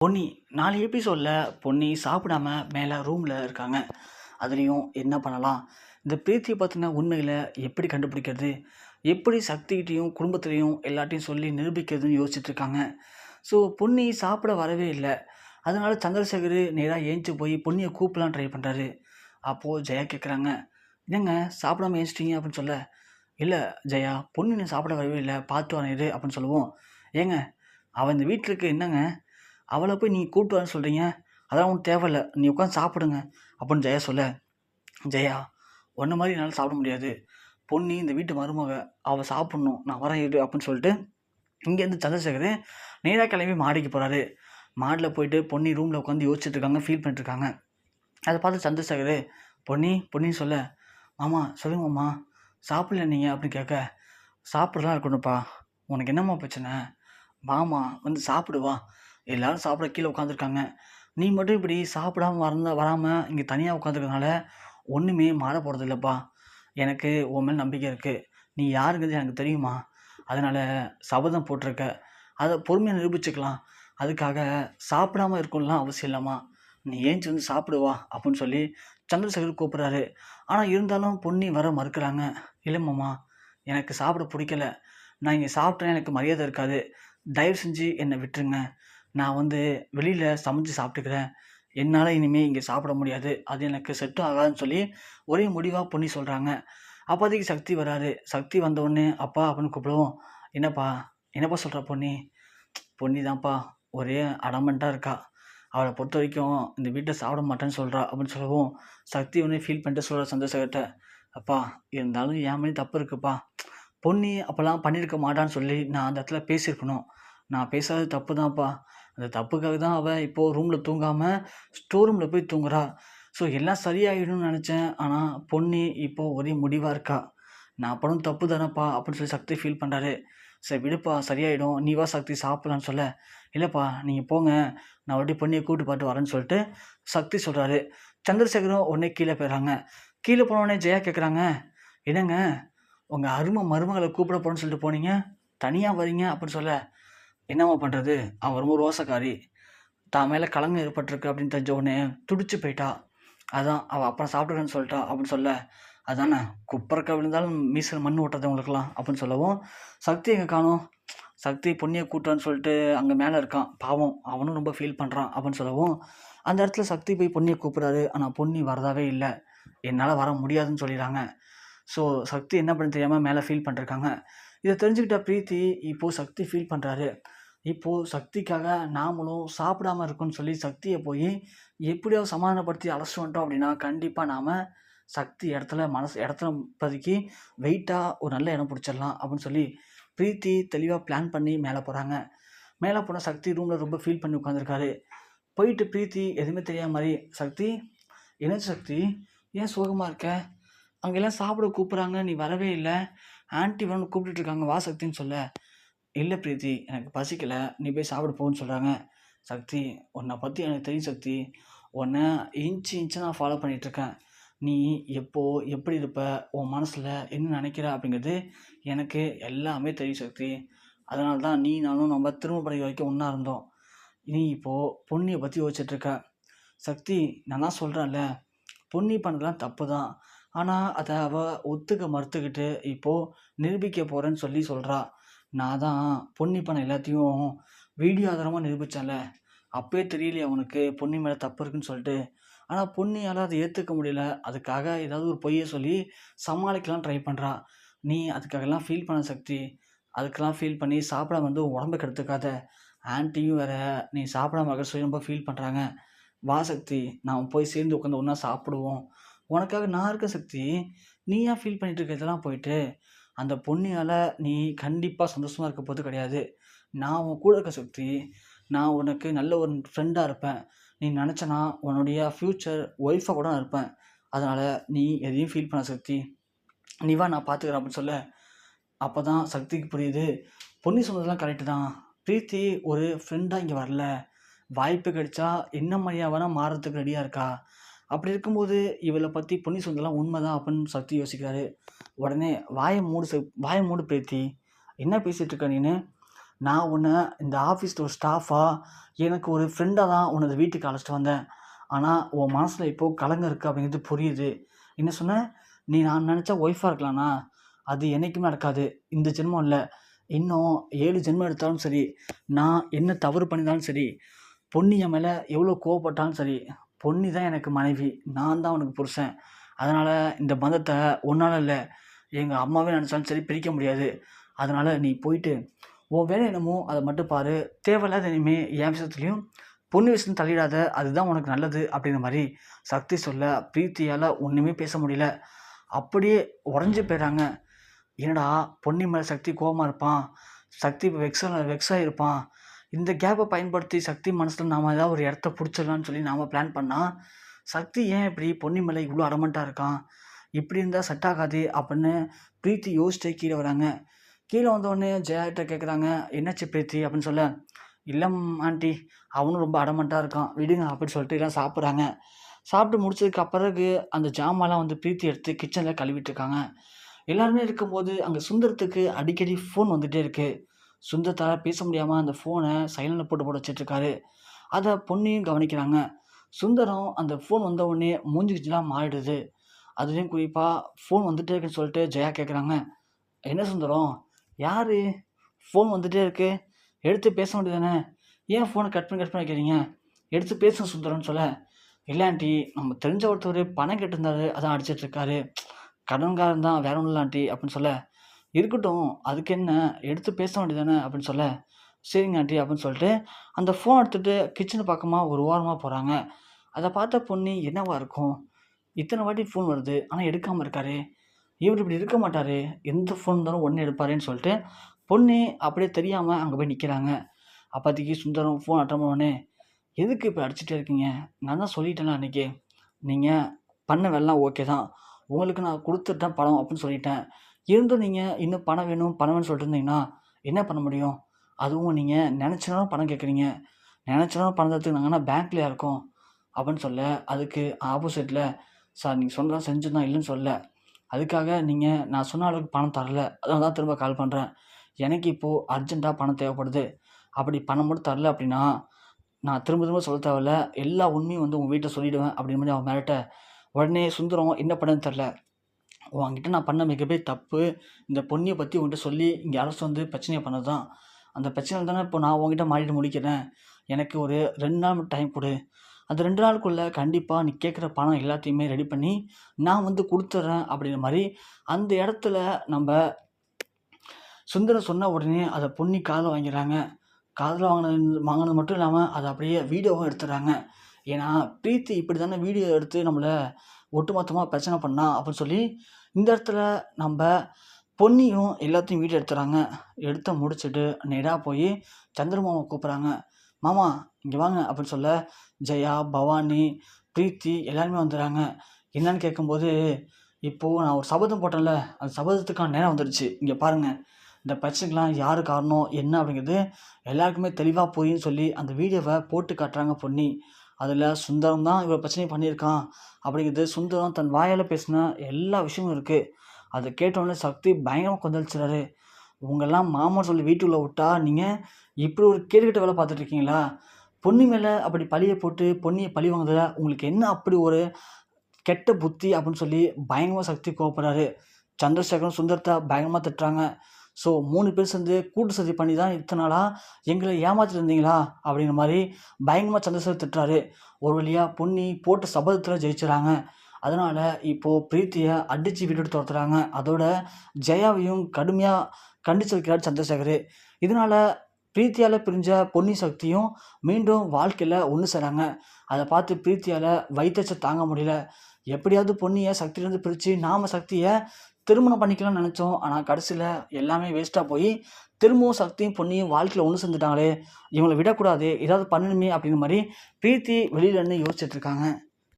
பொன்னி 4 எபிசோடில் பொன்னி சாப்பிடாம மேலே ரூமில் இருக்காங்க. அதுலேயும் என்ன பண்ணலாம், இந்த பிரீத்தியை பற்றின உண்மைகளை எப்படி கண்டுபிடிக்கிறது, எப்படி சக்திகிட்டையும் குடும்பத்துலேயும் எல்லாத்தையும் சொல்லி நிரூபிக்கிறதுன்னு யோசிச்சுட்டு இருக்காங்க. ஸோ பொன்னி சாப்பிட வரவே இல்லை. அதனால சந்திரசேகர் நேராக ஏஞ்சி போய் பொன்னியை கூப்பிடலாம் ட்ரை பண்ணுறாரு. அப்போது ஜெயா கேட்குறாங்க, என்னங்க சாப்பிடாம ஏஞ்சிட்டீங்க அப்படின்னு சொல்ல, இல்லை ஜெயா, பொன்னி நீ சாப்பிட வரவே இல்லை, பார்த்து வரேன் அப்படின்னு சொல்லுவோம். ஏங்க அவன் இந்த வீட்டில் இருக்க என்னங்க, அவளை போய் நீங்கள் கூப்பிட்டு வரேன்னு சொல்கிறீங்க, அதெல்லாம் ஒன்றும் தேவையில்ல, நீ உட்காந்து சாப்பிடுங்க அப்படின்னு ஜெயா சொல்ல, ஜெயா ஒன்றை மாதிரி என்னால் சாப்பிட முடியாது, பொன்னி இந்த வீட்டு மருமக, அவள் சாப்பிட்ணும், நான் வரேன் இரு அப்படின்னு சொல்லிட்டு இங்கேருந்து சந்திரசேகர் நேராக கிளம்பி மாடிக்கு போகிறாரு. மாடியில் போயிட்டு பொன்னி ரூமில் உட்காந்து யோசிச்சுட்டு இருக்காங்க, ஃபீல் பண்ணிட்டுருக்காங்க. அதை பார்த்து சந்திரசேகர் பொன்னின்னு சொல்ல, மாமா சொல்லுங்க மாமா, சாப்பிடல நீங்கள் அப்படின்னு கேட்க, சாப்பிட்றலாம் இருக்கணும்ப்பா, உனக்கு என்னம்மா பிரச்சனை, மாமா வந்து சாப்பிடுவா, எல்லாரும் சாப்பிட கீழே உட்காந்துருக்காங்க, நீ மட்டும் இப்படி சாப்பிடாம வராமல் இங்கே தனியாக உட்காந்துருக்கனால ஒன்றுமே மாற போகிறது இல்லைப்பா, எனக்கு உன் மேல் நம்பிக்கை இருக்குது, நீ யாருங்கிறது எனக்கு தெரியுமா, அதனால் சபதம் போட்டிருக்க, அதை பொறுமையாக நிரூபிச்சுக்கலாம், அதுக்காக சாப்பிடாமல் இருக்கணும்லாம் அவசியம் இல்லைம்மா, நீ ஏஞ்சி வந்து சாப்பிடுவா அப்படின்னு சொல்லி சந்திரசேகர் கூப்பிட்றாரு. ஆனால் இருந்தாலும் பொன்னி வர மறுக்கிறாங்க. இல்லை மாமா, எனக்கு சாப்பிட பிடிக்கல, நான் இங்கே சாப்பிட்டேன் எனக்கு மரியாதை இருக்காது, தயவு செஞ்சு என்னை விட்டுருங்க, நான் வந்து வெளியில் சமைச்சு சாப்பிட்டுக்கிறேன், என்னால் இனிமேல் இங்கே சாப்பிட முடியாது, அது எனக்கு செட்டும் ஆகாதுன்னு சொல்லி ஒரே முடிவாக பொன்னி சொல்கிறாங்க. அப்போதைக்கு சக்தி வராரு. சக்தி வந்தவுடனே அப்பா அப்படின்னு கூப்பிடுவோம். என்னப்பா என்னப்பா சொல்கிற பொன்னி, பொன்னி தான்ப்பா ஒரே அடமெண்ட்டாக இருக்கா, அவளை பொறுத்த வரைக்கும் இந்த வீட்டை சாப்பிட மாட்டேன்னு சொல்கிறா அப்படின்னு சொல்லவும், சக்தி ஒன்று ஃபீல் பண்ணிட்டு சொல்கிற சந்திரசேகர்கிட்ட, அப்பா இருந்தாலும் என் மேலே தப்பு இருக்குப்பா, பொன்னி அப்போல்லாம் பண்ணியிருக்க மாட்டான்னு சொல்லி நான் அந்த இடத்துல பேசியிருக்கணும், நான் பேசாதது தப்பு தான்ப்பா, அந்த தப்புக்காக தான் அவள் இப்போது ரூமில் தூங்காமல் ஸ்டோர் ரூமில் போய் தூங்குறா, ஸோ எல்லாம் சரியாயிடும்னு நினச்சேன், ஆனால் பொன்னி இப்போது ஒரே முடிவாக இருக்கா, நான் படம் தப்பு தானேப்பா அப்படின்னு சொல்லி சக்தி ஃபீல் பண்ணுறாரு. சரி விடுப்பா சரியாயிடும், நீ வா சக்தி சாப்பிட்லான்னு சொல்ல, இல்லைப்பா நீங்கள் போங்க, நான் மறுபடியும் பொண்ணியை கூப்பிட்டு பார்த்து வரேன்னு சொல்லிட்டு சக்தி சொல்கிறாரு. சந்திரசேகரும் உடனே கீழே போயிடுறாங்க. கீழே போனோடனே ஜெயா கேட்குறாங்க, என்னங்க உங்கள் அருமை மருமகளை கூப்பிட போகிறேன்னு சொல்லிட்டு போனீங்க, தனியாக வரீங்க அப்படின்னு சொல்ல, என்னம்மா பண்ணுறது, அவன் ரொம்ப ரோசக்காரி, தான் மேலே கலங்கம் ஏற்பட்டிருக்கு அப்படின்னு தெரிஞ்ச உடனே துடிச்சு போயிட்டா, அதான் அவள் அப்புறம் சாப்பிட்றேன்னு சொல்லிட்டா அப்படின்னு சொல்ல, அதானே குப்பறக்க விழுந்தாலும் மீசல் மண் ஓட்டுறது உங்களுக்குலாம் அப்படின்னு சொல்லவும், சக்தி எங்கே காணோம், சக்தி பொன்னியை கூட்டான்னு சொல்லிட்டு அங்கே மேலே இருக்கான், பாவம் அவனும் ரொம்ப ஃபீல் பண்ணுறான் அப்படின்னு சொல்லவும், அந்த இடத்துல சக்தி போய் பொன்னியை கூப்பிட்றாரு. ஆனால் பொன்னி வரதாவே இல்லை, என்னால் வர முடியாதுன்னு சொல்லிடுறாங்க. ஸோ சக்தி என்ன பண்ண தெரியாமல் மேலே ஃபீல் பண்ணிருக்காங்க. இதை தெரிஞ்சுக்கிட்ட பிரீத்தி இப்போது சக்தி ஃபீல் பண்ணுறாரு. இப்போது சக்திக்காக நாமளும் சாப்பிடாம இருக்கோன்னு சொல்லி சக்தியை போய் எப்படியாவது சமாதானப்படுத்தி அழைச்சிட்டு வந்துட்டோம் அப்படின்னா, கண்டிப்பாக நாம் சக்தி இடத்துல இப்போதைக்கு வெயிட்டாக ஒரு நல்ல இடம் பிடிச்சிடலாம் அப்படின்னு சொல்லி பிரீத்தி தெளிவாக பிளான் பண்ணி மேலே போகிறாங்க. மேலே போன சக்தி ரூமில் ரொம்ப ஃபீல் பண்ணி உட்காந்துருக்காரு. போயிட்டு பிரீத்தி எதுவுமே தெரியாத மாதிரி, சக்தி என்னாச்சு சக்தி, ஏன் சோகமாக இருக்க, அங்கெல்லாம் சாப்பிட கூப்பிட்றாங்க, நீ வரவே இல்லை, ஆன்ட்டி வரணும் கூப்பிட்டுட்டு இருக்காங்க, வா சக்தின்னு சொல்ல, இல்லை பிரீத்தி எனக்கு பசிக்கலை, நீ போய் சாப்பிட போன்னு சொல்கிறாங்க. சக்தி உன்னை பற்றி எனக்கு தெரியும் சக்தி, உன்னை இன்ச்சு நான் ஃபாலோ பண்ணிகிட்ருக்கேன், நீ எப்போ எப்படி இருப்ப, உன் மனசில் என்ன நினைக்கிற அப்படிங்கிறது எனக்கு எல்லாமே தெரியும் சக்தி, அதனால தான் நீ நானும் நம்ம திரும்ப படிக்க வரைக்கும் ஒன்றா இருந்தோம், நீ இப்போது பொன்னியை பற்றி யோசிச்சுட்ருக்க. சக்தி நான் தான் சொல்கிறேன்ல, பொன்னி பண்ணதெல்லாம் தப்பு தான், ஆனால் அதை அவள் ஒத்துக்க மறுத்துக்கிட்டு இப்போது நிரூபிக்க போகிறேன்னு சொல்லி சொல்கிறா. நான் தான் பொன்னி பண்ண எல்லாத்தையும் வீடியோ ஆதாரமாக நிரூபித்தேன்ல, அப்போயே தெரியலையே அவனுக்கு பொன்னி மேலே தப்பு இருக்குன்னு சொல்லிட்டு, ஆனால் பொன்னியால் அதை ஏற்றுக்க முடியல, அதுக்காக ஏதாவது ஒரு பொய்யை சொல்லி சமாளிக்கலாம் ட்ரை பண்ணுறா. நீ அதுக்காகலாம் ஃபீல் பண்ண சக்தி, அதுக்கெல்லாம் ஃபீல் பண்ணி சாப்பிடாம வந்து உடம்பு கெடுத்துக்காத, ஆன்ட்டியும் வேறு நீ சாப்பிடாம இருக்க சொல்லி ரொம்ப ஃபீல் பண்ணுறாங்க, வா சக்தி நாம் போய் சேர்ந்து உட்காந்து ஒன்றா சாப்பிடுவோம், உனக்காக நான் இருக்க சக்தி, நீ ஏன் ஃபீல் பண்ணிட்டு இருக்க இதெல்லாம் போயிட்டு, அந்த பொண்ணியால் நீ கண்டிப்பாக சந்தோஷமாக இருக்க போது கிடையாது, நான் உன் கூட இருக்க சக்தி, நான் உனக்கு நல்ல ஒரு ஃப்ரெண்டாக இருப்பேன், நீ நினச்சனா உன்னுடைய ஃப்யூச்சர் ஒய்ஃபாக கூட நான் இருப்பேன், அதனால் நீ எதையும் ஃபீல் பண்ண சக்தி, நீ வா நான் பார்த்துக்கிறேன் அப்படின்னு சொல்ல, அப்போ தான் சக்திக்கு புரியுது, பொன்னி சொன்னதெல்லாம் கரெக்டு தான், பிரீத்தி ஒரு ஃப்ரெண்டாக இங்கே வரல, வாய்ப்பு கிடைச்சா என்ன மாதிரியாக வேணால் மாறுறதுக்கு ரெடியாக இருக்கா, அப்படி இருக்கும்போது இவளை பற்றி பொன்னி சொன்னதெல்லாம் உண்மை தான் அப்படின்னு சக்தி யோசிக்கிறாரு. உடனே வாயை மூடு பிரீத்தி, என்ன பேசிகிட்டு இருக்க நீனு, நான் உன்னை இந்த ஆஃபீஸில் ஒரு ஸ்டாஃபாக எனக்கு ஒரு ஃப்ரெண்டாக தான் உன்னது வீட்டுக்கு அழைச்சிட்டு வந்தேன். ஆனால் உன் மனசில் இப்போது கலங்கம் இருக்குது அப்படிங்கிறது புரியுது. என்ன சொன்ன? நீ நான் நினச்சா ஒய்ஃபாக இருக்கலாம்ண்ணா. அது என்றைக்குமே நடக்காது. இந்த ஜென்மம் இல்லை, இன்னும் 7 ஜென்மம் எடுத்தாலும் சரி, நான் என்ன தவறு பண்ணியிருந்தாலும் சரி, பொன்னி என் மேலே எவ்வளோ கோவப்பட்டாலும் சரி, பொன்னி தான் எனக்கு மனைவி, நான் தான் அவனுக்கு புருஷன். அதனால் இந்த பந்தத்தை உன்னால் இல்லை, எங்கள் அம்மாவே நினச்சாலும் சரி பிரிக்க முடியாது. அதனால் நீ போயிட்டு உன் வேலை என்னமோ அதை மட்டும் பாரு. தேவையில்லாத இனிமேல் என் விஷயத்துலையும் பொண்ணு விஷயம் தலையிடாத, அதுதான் உனக்கு நல்லது அப்படிங்கிற மாதிரி சக்தி சொல்ல பிரீத்தியால் ஒன்றுமே பேச முடியல. அப்படியே உடஞ்சி போயிடுறாங்க. என்னடா பொன்னி மேலே சக்தி கோவமாக இருப்பான், சக்தி இப்போ வெக்ஸாக இருப்பான். இந்த கேப்பை பயன்படுத்தி சக்தி மனசில் நாம் ஏதாவது ஒரு இடத்த பிடிச்சிடலான்னு சொல்லி நாம் பிளான் பண்ணால், சக்தி ஏன் இப்படி பொன்னி மேலே இவ்வளோ அடமெண்ட்டாக இருக்கான், இப்படி இருந்தால் செட் ஆகாது அப்படின்னு பிரீத்தி யோசிச்சே கீழே வராங்க. கீழே வந்தோடனே ஜெயாகிட்ட கேட்குறாங்க, என்னாச்சு பிரீத்தி அப்படின்னு சொல்ல, இல்லை ஆண்டி, அவனும் ரொம்ப அடமெண்ட்டாக இருக்கான், விடுங்க அப்படின்னு சொல்லிட்டு எல்லாம் சாப்பிட்றாங்க. சாப்பிட்டு முடிச்சதுக்கு பிறகு அந்த ஜாமான்லாம் வந்து பிரீத்தி எடுத்து கிச்சனில் கழுவிட்டு இருக்காங்க. எல்லாருமே இருக்கும்போது அங்கே சுந்தரத்துக்கு அடிக்கடி ஃபோன் வந்துகிட்டே இருக்குது. சுந்தரத்தால் பேச முடியாமல் அந்த ஃபோனை சைலண்டில் போட்டு வச்சிட்ருக்காரு. அதை பொண்ணையும் கவனிக்கிறாங்க. சுந்தரம் அந்த ஃபோன் வந்த உடனே மூஞ்சிக்கிச்சுலாம் மாறிடுது. அதுலேயும் குறிப்பாக ஃபோன் வந்துகிட்டே இருக்குன்னு சொல்லிட்டு ஜெயா கேட்குறாங்க, என்ன சுந்தரம், யார் ஃபோன் வந்துகிட்டே இருக்கு, எடுத்து பேச வேண்டியதானே, ஏன் ஃபோனை கட் பண்ணி வைக்கிறீங்க, எடுத்து பேசுங்க சுந்தரம்னு சொல்ல, இல்லை ஆண்டி, நம்ம தெரிஞ்ச ஒருத்தர் பணம் கேட்டிருந்தாரு, அதான் அடிச்சிட்ருக்காரு, கடன்காரன் தான், வேற ஒன்றும் இல்லை ஆண்டி அப்படின்னு சொல்ல, இருக்கட்டும் அதுக்கு என்ன, எடுத்து பேச வேண்டியதானே அப்படின்னு சொல்ல, சரிங்க ஆண்டி அப்படின்னு சொல்லிட்டு அந்த ஃபோன் எடுத்துகிட்டு கிச்சனு பக்கமாக ஒரு ஓரமாக போகிறாங்க. அதை பார்த்த பொண்ணு என்னவா இருக்கும், இத்தனை வாட்டி ஃபோன் வருது ஆனால் எடுக்காமல் இருக்காரு, இவர் இப்படி இருக்க மாட்டார், எந்த ஃபோன் இருந்தாலும் ஒன்று எடுப்பாருன்னு சொல்லிட்டு பொண்ணு அப்படியே தெரியாமல் அங்கே போய் நிற்கிறாங்க. அப்போதைக்கு சுந்தரம் ஃபோன் அட்டன் பண்ணோடனே, எதுக்கு இப்போ அடிச்சுட்டே இருக்கீங்க, நான் தான் சொல்லிட்டேன்ல அன்றைக்கி, நீங்கள் பண்ண வேலைலாம் ஓகே தான், உங்களுக்கு நான் கொடுத்துட்டேன் பணம் அப்படின்னு சொல்லிட்டேன், இருந்தும் நீங்கள் இன்னும் பணம் வேணும் பணம் வேணும்னு சொல்லிட்டு இருந்தீங்கன்னா என்ன பண்ண முடியும், அதுவும் நீங்கள் நினச்சனாலும் பணம் கேட்குறீங்க, நினச்சனாலும் பணம் தரத்துக்கு நாங்கன்னா பேங்க்லேயே இருக்கோம் அப்படின்னு சொல்ல, அதுக்கு ஆப்போசிட்டில், சார் நீங்கள் சொன்னதான் செஞ்சுதான் இல்லைன்னு சொல்ல, அதுக்காக நீங்கள் நான் சொன்ன அளவுக்கு பணம் தரல, அதனால தான் திரும்ப கால் பண்ணுறேன், எனக்கு இப்போது அர்ஜெண்ட்டாக பணம் தேவைப்படுது, அப்படி பணம் மட்டும் தரல அப்படின்னா நான் திரும்ப திரும்ப சொல்ல தேவையில்ல, எல்லா உண்மையும் வந்து உங்கள் வீட்டில் சொல்லிவிடுவேன் அப்படின்னு மாதிரி அவன் மிரட்ட, உடனே சுந்தரம் என்ன பண்ணன்னு தெரில, உன்கிட்ட நான் பண்ண மிகப்பெரிய தப்பு இந்த பொண்ணியை பற்றி உங்கள்கிட்ட சொல்லி இங்கே அரசு வந்து பிரச்சனையை பண்ணது தான், அந்த பிரச்சனையில் தானே இப்போ நான் உங்ககிட்ட மாறிட்டு முடிக்கிறேன், எனக்கு ஒரு 2 நாள் மட்டும் டைம் கொடு, அந்த 2 நாளுக்குள்ளே கண்டிப்பாக நீ கேட்குற பணம் எல்லாத்தையுமே ரெடி பண்ணி நான் வந்து கொடுத்துட்றேன் அப்படிங்கிற மாதிரி அந்த இடத்துல நம்ம சுந்தரம் சொன்ன உடனே அதை பொன்னி காதில் வாங்கிறாங்க. காதில் வாங்கினது மட்டும் இல்லாமல் அதை அப்படியே வீடியோவும் எடுத்துடுறாங்க. ஏன்னா பிரீத்தி இப்படி தானே வீடியோ எடுத்து நம்மளை ஒட்டுமொத்தமாக பிரச்சனை பண்ணா அப்படின்னு சொல்லி இந்த இடத்துல நம்ம பொன்னியும் எல்லாத்தையும் வீடியோ எடுத்துறாங்க. எடுத்து முடிச்சுட்டு நேராக போய் சந்திரமாமா கூப்பிட்றாங்க. மாமா இங்கே வாங்க அப்படின்னு சொல்ல ஜெயா, பவானி, பிரீத்தி எல்லாருமே வந்துடுறாங்க. என்னன்னு கேட்கும்போது, இப்போது நான் ஒரு சபதம் போட்டேன்ல, அந்த சபதத்துக்கான நேரம் வந்துடுச்சு, இங்கே பாருங்கள், இந்த பிரச்சனைக்கெலாம் யார் காரணம் என்ன அப்படிங்கிறது எல்லாருக்குமே தெளிவாக புரியும்னு சொல்லி அந்த வீடியோவை போட்டு காட்டுறாங்க பொன்னி. அதில் சுந்தரம் தான் இவ்வளோ பிரச்சனையை பண்ணியிருக்கான் அப்படிங்கிறது, சுந்தரம் தன் வாயால் பேசின எல்லா விஷயமும் இருக்குது. அதை கேட்டோடனே சக்தி பயங்கரமாக கொந்தளிச்சுறாரு. உங்கள்லாம் மாமான்னு சொல்லி வீட்டுக்குள்ளே விட்டா நீங்கள் இப்படி ஒரு கேடுகட்ட வேலை பார்த்துட்ருக்கீங்களா, பொன்னி மேலே அப்படி பழியை போட்டு பொன்னியை பழி வாங்குறதுல உங்களுக்கு என்ன அப்படி ஒரு கெட்ட புத்தி அப்படின்னு சொல்லி பயங்கரமாக சக்தி கோவப்படுறாரு. சந்திரசேகரும் சுந்தரத்தை பயங்கரமாக திட்டுறாங்க. ஸோ 3 பேர் சேர்ந்து கூட்டு சதி பண்ணி தான் இத்தனை நாளாக எங்களை ஏமாற்றிட்டு இருந்தீங்களா அப்படிங்கிற மாதிரி பயங்கரமாக சந்திரசேகர் திட்டுறாரு. ஒரு வழியாக பொன்னி போட்ட சபதத்தில் ஜெயிச்சுறாங்க. அதனால் இப்போது பிரீத்தியை அடித்து வீட்டு துரத்துறாங்க. அதோட ஜெயாவையும் கடுமையாக கண்டிச்சு வைக்கிறார் சந்திரசேகர். இதனால் பிரீத்தியால் பிரிஞ்ச பொன்னி சக்தியும் மீண்டும் வாழ்க்கையில் ஒன்று சேராங்க. அதை பார்த்து பிரீத்தியால் வயிற்றச்ச தாங்க முடியல. எப்படியாவது பொன்னியை சக்தியிலேருந்து பிரித்து நாம் சக்தியை திருமணம் பண்ணிக்கலாம்னு நினச்சோம். ஆனால் கடைசியில் எல்லாமே வேஸ்ட்டாக போய் திரும்பவும் சக்தியும் பொன்னியும் வாழ்க்கையில் ஒன்று செஞ்சுட்டாங்களே, இவங்களை விடக்கூடாது, ஏதாவது பண்ணணுமே அப்படிங்கிற மாதிரி பிரீத்தி வெளியிலேருந்து யோசிச்சுட்ருக்காங்க.